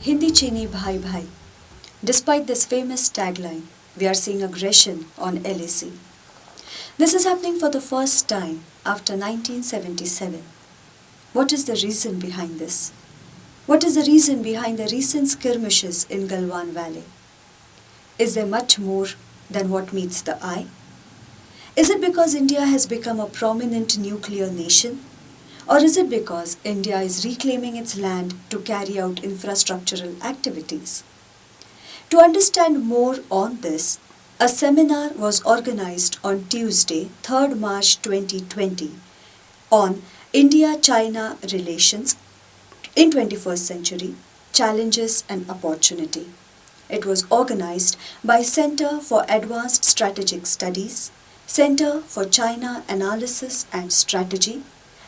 Hindi Chini Bhai Bhai. Despite this famous tagline, we are seeing aggression on LAC. This is happening for the first time after 1977. What is the reason behind this? What is the reason behind the recent skirmishes in Galwan Valley? Is there much more than what meets the eye? Is it because India has become a prominent nuclear nation? Or is it because India is reclaiming its land to carry out infrastructural activities? To understand more on this, a seminar was organized on Tuesday, 3rd March 2020 on India-China relations in 21st century, challenges and opportunity. It was organized by Center for Advanced Strategic Studies, Center for China Analysis and Strategy,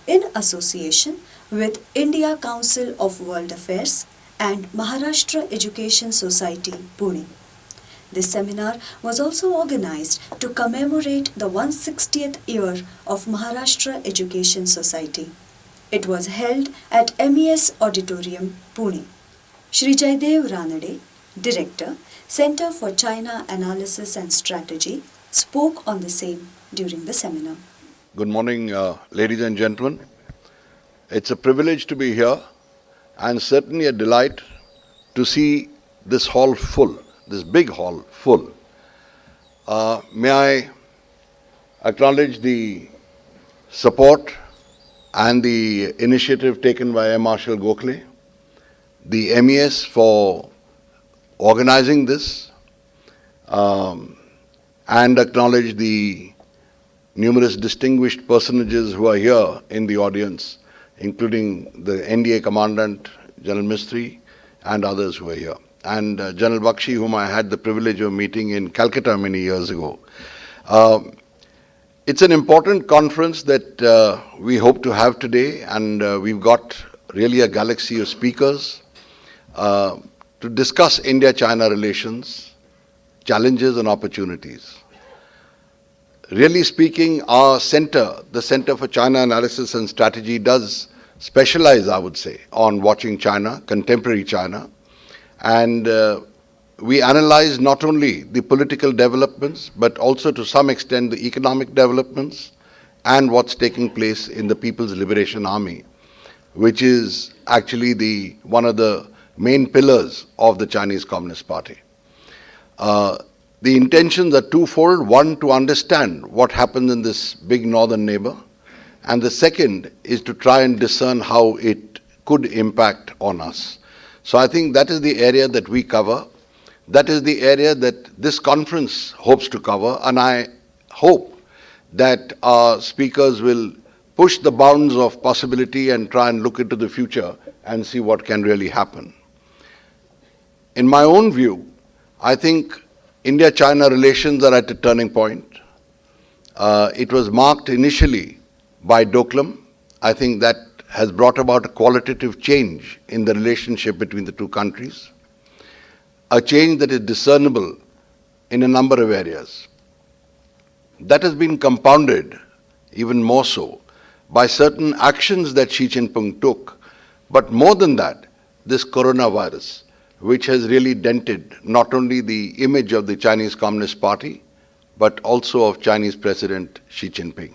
in association with India Council of World Affairs and Maharashtra Education Society, Pune. This seminar was also organized to commemorate the 160th year of Maharashtra Education Society. It was held at MES Auditorium, Pune. Shri Jaydev Ranade, Director, Center for China Analysis and Strategy, spoke on the same during the seminar. Good morning, ladies and gentlemen. It's a privilege to be here and certainly a delight to see this hall full, this big hall full. May I acknowledge the support and the initiative taken by Air Marshal Gokhale, the MES for organizing this, and acknowledge the numerous distinguished personages who are here in the audience, including the NDA Commandant, General Mistry, and others who are here. And General Bakshi, whom I had the privilege of meeting in Calcutta many years ago. It's an important conference that we hope to have today, and we've got really a galaxy of speakers to discuss India-China relations, challenges and opportunities. Really speaking, our center, the Center for China Analysis and Strategy, does specialize, I would say, on watching China, contemporary China. And we analyze not only the political developments, but also to some extent the economic developments and what's taking place in the People's Liberation Army, which is actually one of the main pillars of the Chinese Communist Party. The intentions are twofold. One, to understand what happens in this big northern neighbor. And the second is to try and discern how it could impact on us. So I think that is the area that we cover. That is the area that this conference hopes to cover. And I hope that our speakers will push the bounds of possibility and try and look into the future and see what can really happen. In my own view, I think India-China relations are at a turning point. It was marked initially by Doklam. I think that has brought about a qualitative change in the relationship between the two countries. A change that is discernible in a number of areas. That has been compounded, even more so, by certain actions that Xi Jinping took. But more than that, this coronavirus, which has really dented not only the image of the Chinese Communist Party, but also of Chinese President Xi Jinping.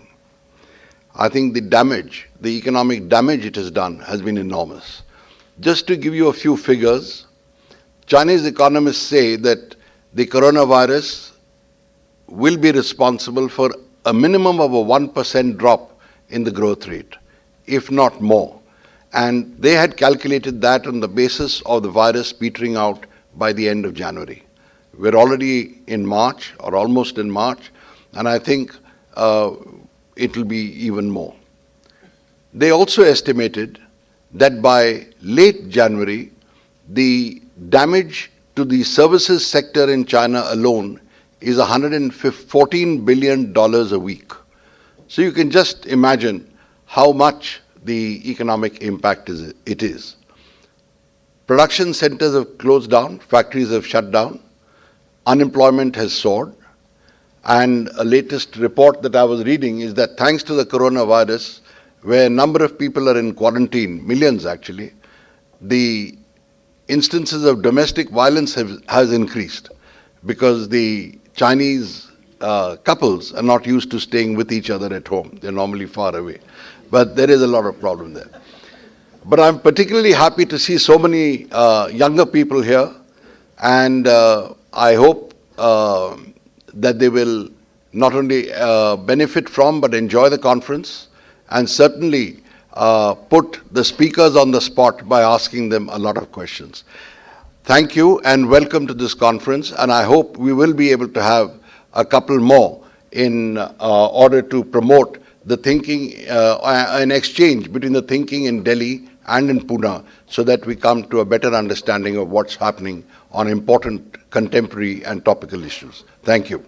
I think the damage, the economic damage it has done has been enormous. Just to give you a few figures, Chinese economists say that the coronavirus will be responsible for a minimum of a 1% drop in the growth rate, if not more. And they had calculated that on the basis of the virus petering out by the end of January. We're already in March, or almost in March, and I think it will be even more. They also estimated that by late January, the damage to the services sector in China alone is $114 billion a week. So you can just imagine how much the economic impact it is. Production centers have closed down, factories have shut down, unemployment has soared, and a latest report that I was reading is that thanks to the coronavirus, where a number of people are in quarantine, millions actually, the instances of domestic violence has increased because the Chinese couples are not used to staying with each other at home. They're normally far away. But there is a lot of problem there. But I'm particularly happy to see so many younger people here, and I hope that they will not only benefit from but enjoy the conference, and certainly put the speakers on the spot by asking them a lot of questions. Thank you and welcome to this conference, and I hope we will be able to have a couple more in order to promote the thinking, an exchange between the thinking in Delhi and in Pune, so that we come to a better understanding of what's happening on important contemporary and topical issues. Thank you.